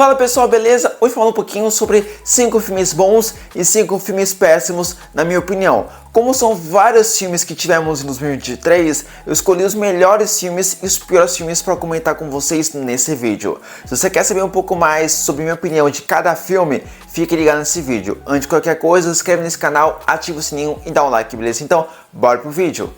Fala pessoal, beleza? Hoje falando um pouquinho sobre 5 filmes bons e 5 filmes péssimos, na minha opinião. Como são vários filmes que tivemos em 2023, eu escolhi os melhores filmes e os piores filmes para comentar com vocês nesse vídeo. Se você quer saber um pouco mais sobre minha opinião de cada filme, fique ligado nesse vídeo. Antes de qualquer coisa, se inscreve nesse canal, ativa o sininho e dá um like, beleza? Então, bora pro vídeo.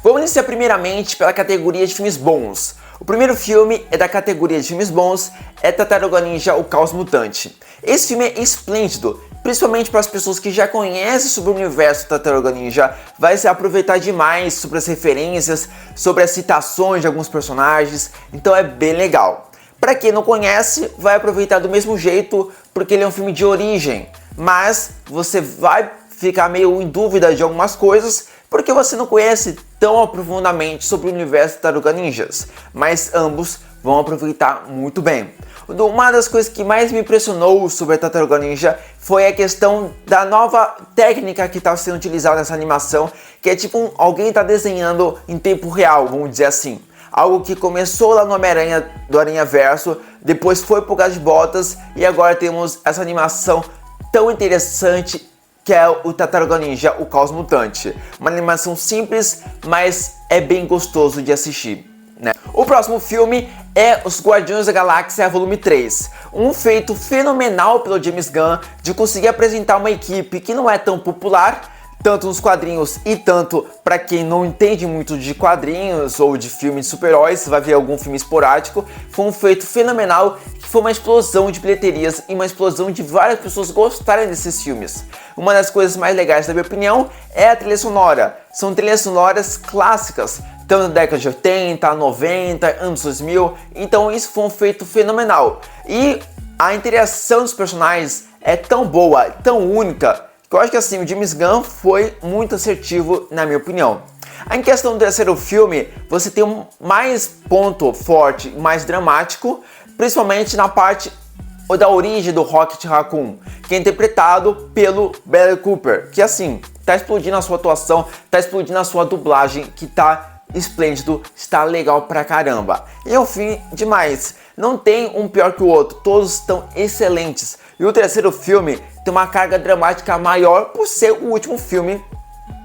Vamos iniciar primeiramente pela categoria de filmes bons. O primeiro filme é da categoria de filmes bons, é Tartaruga Ninja: O Caos Mutante. Esse filme é esplêndido, principalmente para as pessoas que já conhecem sobre o universo Tartaruga Ninja, vai se aproveitar demais sobre as referências, sobre as citações de alguns personagens, então é bem legal. Para quem não conhece, vai aproveitar do mesmo jeito, porque ele é um filme de origem, mas você vai ficar meio em dúvida de algumas coisas, porque você não conhece tão aprofundadamente sobre o universo Tartaruga Ninjas, mas ambos vão aproveitar muito bem. Uma das coisas que mais me impressionou sobre a Tartaruga Ninja foi a questão da nova técnica que está sendo utilizada nessa animação, que é tipo alguém está desenhando em tempo real, vamos dizer assim. Algo que começou lá no Homem-Aranha do Aranhaverso, depois foi pro Gato de Botas e agora temos essa animação tão interessante que é o Tartaruga Ninja: O Caos Mutante. Uma animação simples, mas é bem gostoso de assistir, né? O próximo filme é Os Guardiões da Galáxia Volume 3. Um feito fenomenal pelo James Gunn de conseguir apresentar uma equipe que não é tão popular, tanto nos quadrinhos e tanto para quem não entende muito de quadrinhos ou de filmes de super-heróis, vai ver algum filme esporádico. Foi um feito fenomenal, que foi uma explosão de bilheterias e uma explosão de várias pessoas gostarem desses filmes. Uma das coisas mais legais, na minha opinião, é a trilha sonora. São trilhas sonoras clássicas, tanto da década de 80, 90, anos 2000, então isso foi um feito fenomenal. E a interação dos personagens é tão boa, tão única, eu acho que assim, o James Gunn foi muito assertivo, na minha opinião. Em questão do terceiro filme, você tem um mais ponto forte, mais dramático, principalmente na parte da origem do Rocket Raccoon, que é interpretado pelo Bradley Cooper, que assim, tá explodindo a sua atuação, tá explodindo a sua dublagem, que tá esplêndido, está legal pra caramba. E é um filme demais, não tem um pior que o outro, todos estão excelentes. E o terceiro filme tem uma carga dramática maior por ser o último filme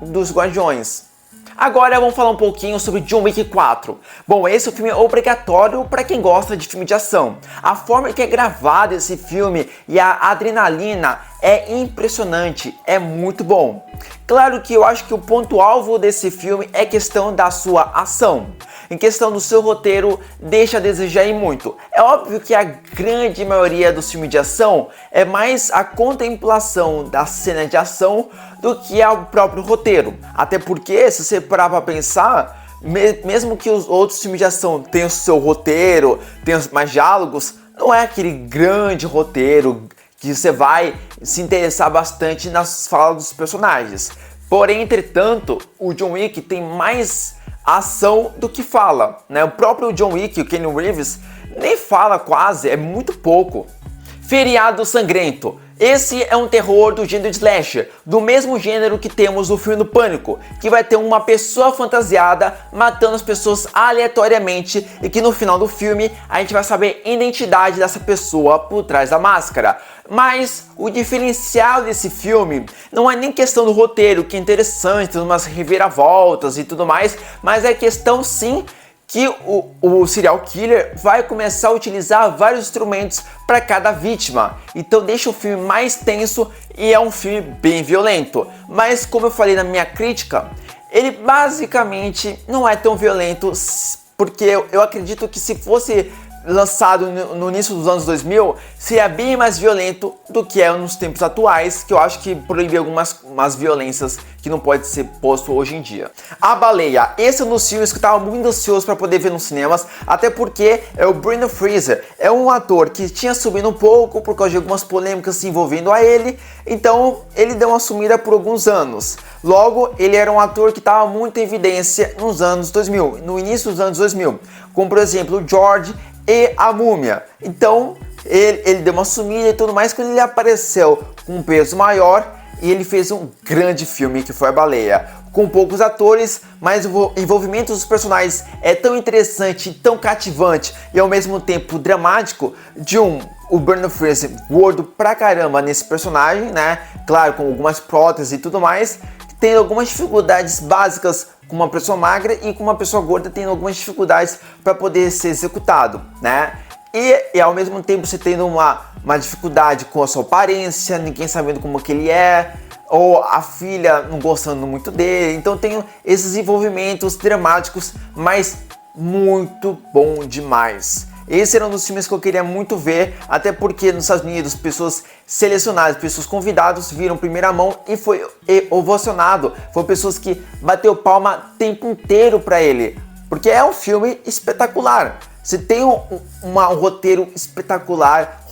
dos Guardiões. Agora vamos falar um pouquinho sobre John Wick 4. Bom, esse filme é obrigatório para quem gosta de filme de ação. A forma que é gravado esse filme e a adrenalina é impressionante, é muito bom. Claro que eu acho que o ponto-alvo desse filme é questão da sua ação. Em questão do seu roteiro, deixa a desejar e muito. É óbvio que a grande maioria dos filmes de ação é mais a contemplação da cena de ação do que o próprio roteiro. Até porque, se você parar pra pensar, mesmo que os outros filmes de ação tenham o seu roteiro, tenham mais diálogos, não é aquele grande roteiro que você vai se interessar bastante nas falas dos personagens. Porém, entretanto, o John Wick tem mais ação do que fala, né? O próprio John Wick, o Keanu Reeves, nem fala quase, é muito pouco. Feriado Sangrento. Esse é um terror do gênero slasher, do mesmo gênero que temos no filme do Pânico, que vai ter uma pessoa fantasiada matando as pessoas aleatoriamente e que no final do filme a gente vai saber a identidade dessa pessoa por trás da máscara. Mas o diferencial desse filme não é nem questão do roteiro, que é interessante, tem umas reviravoltas e tudo mais, mas é questão sim que o serial killer vai começar a utilizar vários instrumentos para cada vítima. Então deixa o filme mais tenso e é um filme bem violento. Mas como eu falei na minha crítica, ele basicamente não é tão violento, porque eu acredito que se fosse lançado no início dos anos 2000, seria bem mais violento do que é nos tempos atuais, que eu acho que proíbe algumas violências que não pode ser posto hoje em dia. A Baleia, esse é um dos filmes que eu estava muito ansioso para poder ver nos cinemas, até porque é o Brendan Fraser, é um ator que tinha subido um pouco por causa de algumas polêmicas envolvendo a ele, então ele deu uma sumida por alguns anos. Logo, ele era um ator que estava muito em evidência nos anos 2000, no início dos anos 2000, como por exemplo o George e a Múmia. Então ele deu uma sumida e tudo mais. Quando ele apareceu com um peso maior, e ele fez um grande filme que foi A Baleia, com poucos atores, mas o envolvimento dos personagens é tão interessante, tão cativante e ao mesmo tempo dramático, de o Brendan Fraser gordo pra caramba nesse personagem, né? Claro, com algumas próteses e tudo mais, tendo algumas dificuldades básicas com uma pessoa magra e com uma pessoa gorda tendo algumas dificuldades para poder ser executado, né? E ao mesmo tempo você tendo uma dificuldade com a sua aparência, ninguém sabendo como que ele é, ou a filha não gostando muito dele. Então tem esses envolvimentos dramáticos, mas muito bom demais. Esse era um dos filmes que eu queria muito ver, até porque nos Estados Unidos pessoas selecionadas, pessoas convidadas viram primeira mão e foi ovacionado. Foram pessoas que bateu palma o tempo inteiro para ele, porque é um filme espetacular. Você tem um roteiro espetacular,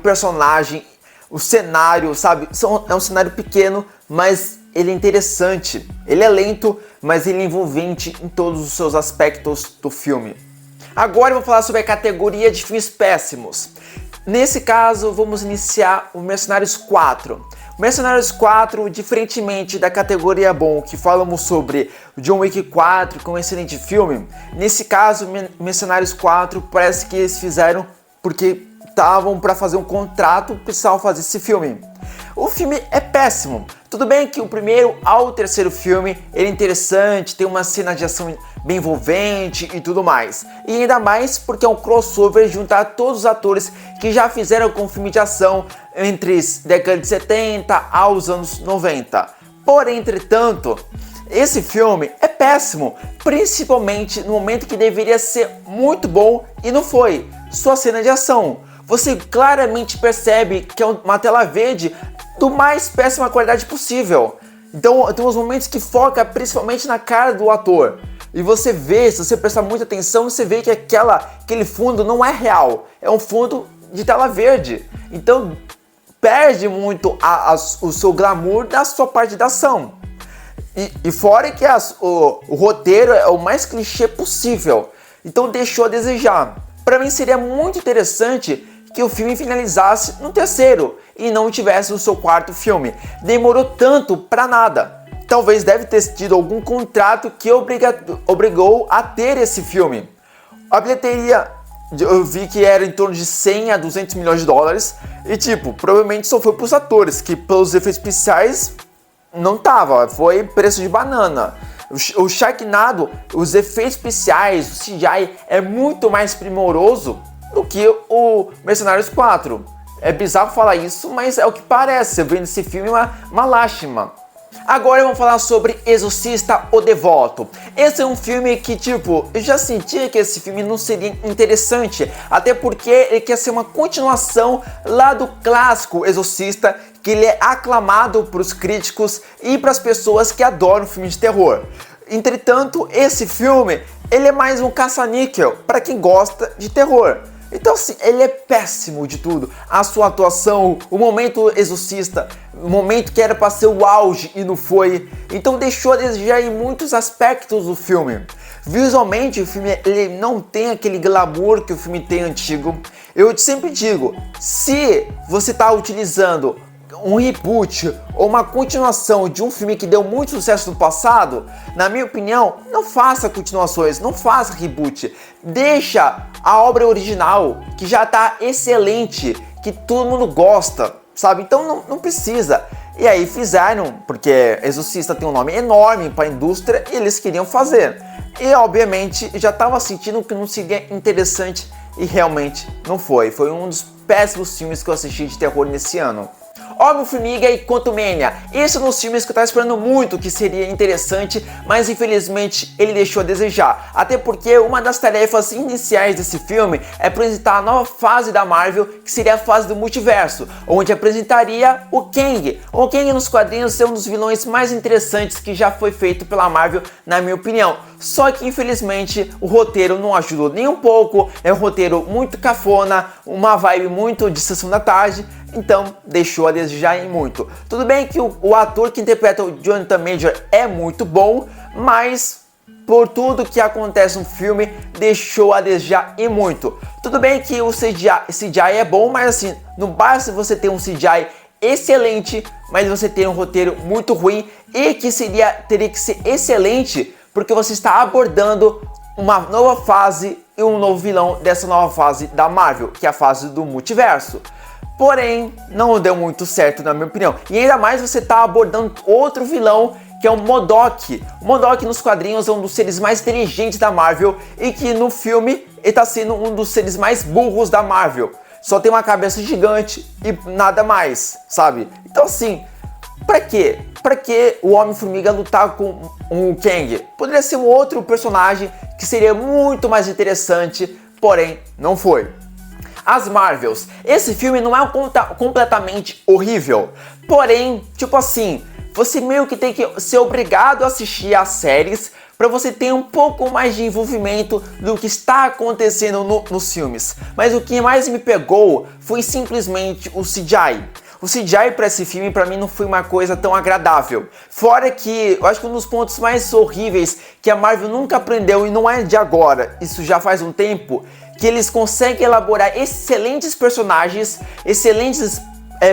personagem, o cenário, sabe? É um cenário pequeno, mas ele é interessante. Ele é lento, mas ele é envolvente em todos os seus aspectos do filme. Agora eu vou falar sobre a categoria de filmes péssimos. Nesse caso, vamos iniciar o Mercenários 4. O Mercenários 4, diferentemente da categoria bom, que falamos sobre John Wick 4, que é um excelente filme, nesse caso, Mercenários 4 parece que eles fizeram porque estavam para fazer um contrato, precisavam fazer esse filme. O filme é péssimo. Tudo bem que o primeiro ao terceiro filme ele é interessante, tem uma cena de ação bem envolvente e tudo mais. E ainda mais porque é um crossover juntar todos os atores que já fizeram com filme de ação entre década de 70 aos anos 90. Porém, entretanto, esse filme é péssimo, principalmente no momento que deveria ser muito bom e não foi. Sua cena de ação. Você claramente percebe que é uma tela verde do mais péssima qualidade possível. Então tem uns momentos que foca principalmente na cara do ator. E você vê, se você prestar muita atenção, você vê que aquele fundo não é real. É um fundo de tela verde. Então perde muito o seu glamour da sua parte da ação. E fora que o roteiro é o mais clichê possível. Então deixou a desejar. Para mim seria muito interessante que o filme finalizasse no terceiro e não tivesse o seu quarto filme. Demorou tanto pra nada. Talvez deve ter tido algum contrato que obrigou a ter esse filme. A bilheteria, eu vi que era em torno de 100 a 200 milhões de dólares e provavelmente só foi pros atores, que pelos efeitos especiais não tava, foi preço de banana. O Sharknado, os efeitos especiais, o CGI é muito mais primoroso do que o Mercenários 4. É bizarro falar isso, mas é o que parece. Vendo esse filme é uma lástima. Agora vamos falar sobre Exorcista o Devoto. Esse é um filme que, eu já sentia que esse filme não seria interessante, até porque ele quer ser uma continuação lá do clássico Exorcista, que ele é aclamado para os críticos e para as pessoas que adoram filmes de terror. Entretanto, esse filme, ele é mais um caça-níquel para quem gosta de terror. Então assim, ele é péssimo de tudo. A sua atuação, o momento exorcista, o momento que era para ser o auge e não foi. Então deixou a desejar em muitos aspectos do filme. Visualmente o filme ele não tem aquele glamour que o filme tem antigo. Eu sempre digo, se você está utilizando um reboot ou uma continuação de um filme que deu muito sucesso no passado, na minha opinião, não faça continuações, não faça reboot. Deixa a obra original, que já tá excelente, que todo mundo gosta, sabe? Então não precisa. E aí fizeram, porque Exorcista tem um nome enorme para a indústria e eles queriam fazer. E obviamente já estava sentindo que não seria interessante e realmente não foi. Foi um dos péssimos filmes que eu assisti de terror nesse ano. Homem-Formiga e Quantumania. Esse é um dos filmes que eu estava esperando muito que seria interessante, mas infelizmente ele deixou a desejar. Até porque uma das tarefas iniciais desse filme é apresentar a nova fase da Marvel, que seria a fase do multiverso, onde apresentaria o Kang. O Kang nos quadrinhos é um dos vilões mais interessantes que já foi feito pela Marvel, na minha opinião. Só que infelizmente o roteiro não ajudou nem um pouco, é um roteiro muito cafona, uma vibe muito de sessão da tarde. Então deixou a desejar em muito. Tudo bem que o ator que interpreta o Jonathan Major é muito bom, mas por tudo que acontece no filme, deixou a desejar em muito. Tudo bem que o CGI é bom, mas assim, não basta você ter um CGI excelente, mas você ter um roteiro muito ruim e que teria que ser excelente, porque você está abordando uma nova fase e um novo vilão dessa nova fase da Marvel, que é a fase do multiverso. Porém, não deu muito certo na minha opinião. E ainda mais você tá abordando outro vilão, que é o MODOK. O MODOK nos quadrinhos é um dos seres mais inteligentes da Marvel e que no filme ele tá sendo um dos seres mais burros da Marvel. Só tem uma cabeça gigante e nada mais, sabe? Então assim, pra quê? Pra que o Homem-Formiga lutar com o Kang? Poderia ser um outro personagem que seria muito mais interessante, porém não foi. As Marvels. Esse filme não é completamente horrível, porém, tipo assim, você meio que tem que ser obrigado a assistir às séries para você ter um pouco mais de envolvimento do que está acontecendo nos filmes. Mas o que mais me pegou foi simplesmente o CGI. O CGI para esse filme para mim não foi uma coisa tão agradável. Fora que eu acho que um dos pontos mais horríveis que a Marvel nunca aprendeu, e não é de agora, isso já faz um tempo, que eles conseguem elaborar excelentes personagens, excelentes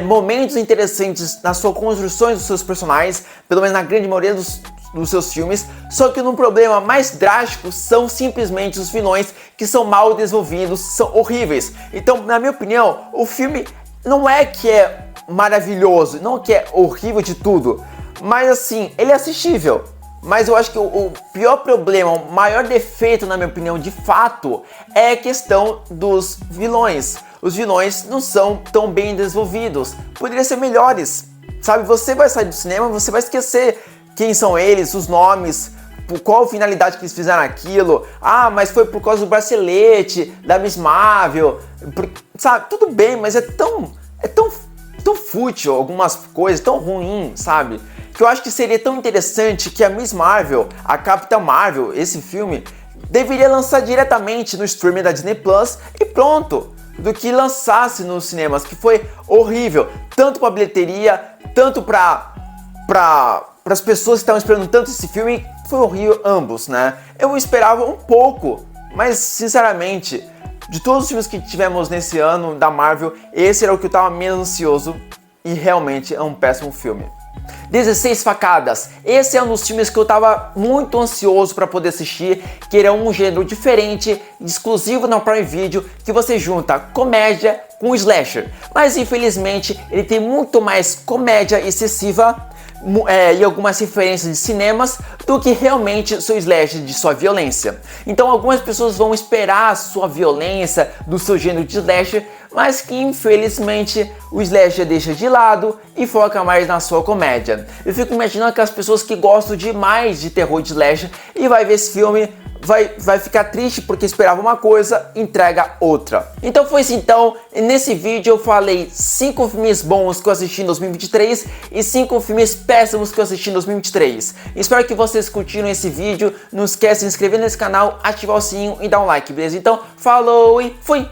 momentos interessantes nas suas construções dos seus personagens, pelo menos na grande maioria dos seus filmes, só que um problema mais drástico são simplesmente os vilões que são mal desenvolvidos, são horríveis. Então, na minha opinião, o filme não é que é maravilhoso, não que é horrível de tudo, mas assim, ele é assistível. Mas eu acho que o pior problema, o maior defeito, na minha opinião, de fato, é a questão dos vilões. Os vilões não são tão bem desenvolvidos, poderiam ser melhores, sabe? Você vai sair do cinema, você vai esquecer quem são eles, os nomes, por qual finalidade que eles fizeram aquilo. Ah, mas foi por causa do bracelete, da Miss Marvel, sabe? Tudo bem, mas é tão fútil algumas coisas, tão ruim, sabe? Que eu acho que seria tão interessante que a Miss Marvel, a Capitã Marvel, esse filme, deveria lançar diretamente no streaming da Disney Plus e pronto, do que lançasse nos cinemas, que foi horrível, tanto para bilheteria, tanto para as pessoas que estavam esperando tanto esse filme, foi horrível ambos, né? Eu esperava um pouco, mas sinceramente, de todos os filmes que tivemos nesse ano da Marvel, esse era o que eu estava menos ansioso e realmente é um péssimo filme. 16 Facadas. Esse é um dos filmes que eu tava muito ansioso para poder assistir, que era um gênero diferente, exclusivo na Prime Video, que você junta comédia com slasher. Mas infelizmente ele tem muito mais comédia excessiva e algumas referências de cinemas do que realmente seu slasher de sua violência. Então algumas pessoas vão esperar a sua violência do seu gênero de slasher, mas que infelizmente o slasher deixa de lado e foca mais na sua comédia. Eu fico imaginando que as pessoas que gostam demais de terror de slasher e vai ver esse filme vai ficar triste porque esperava uma coisa, entrega outra. Então foi isso então, nesse vídeo eu falei 5 filmes bons que eu assisti em 2023 e 5 filmes péssimos que eu assisti em 2023. Espero que vocês curtiram esse vídeo, não esquece de se inscrever nesse canal, ativar o sininho e dar um like, beleza? Então falou e fui!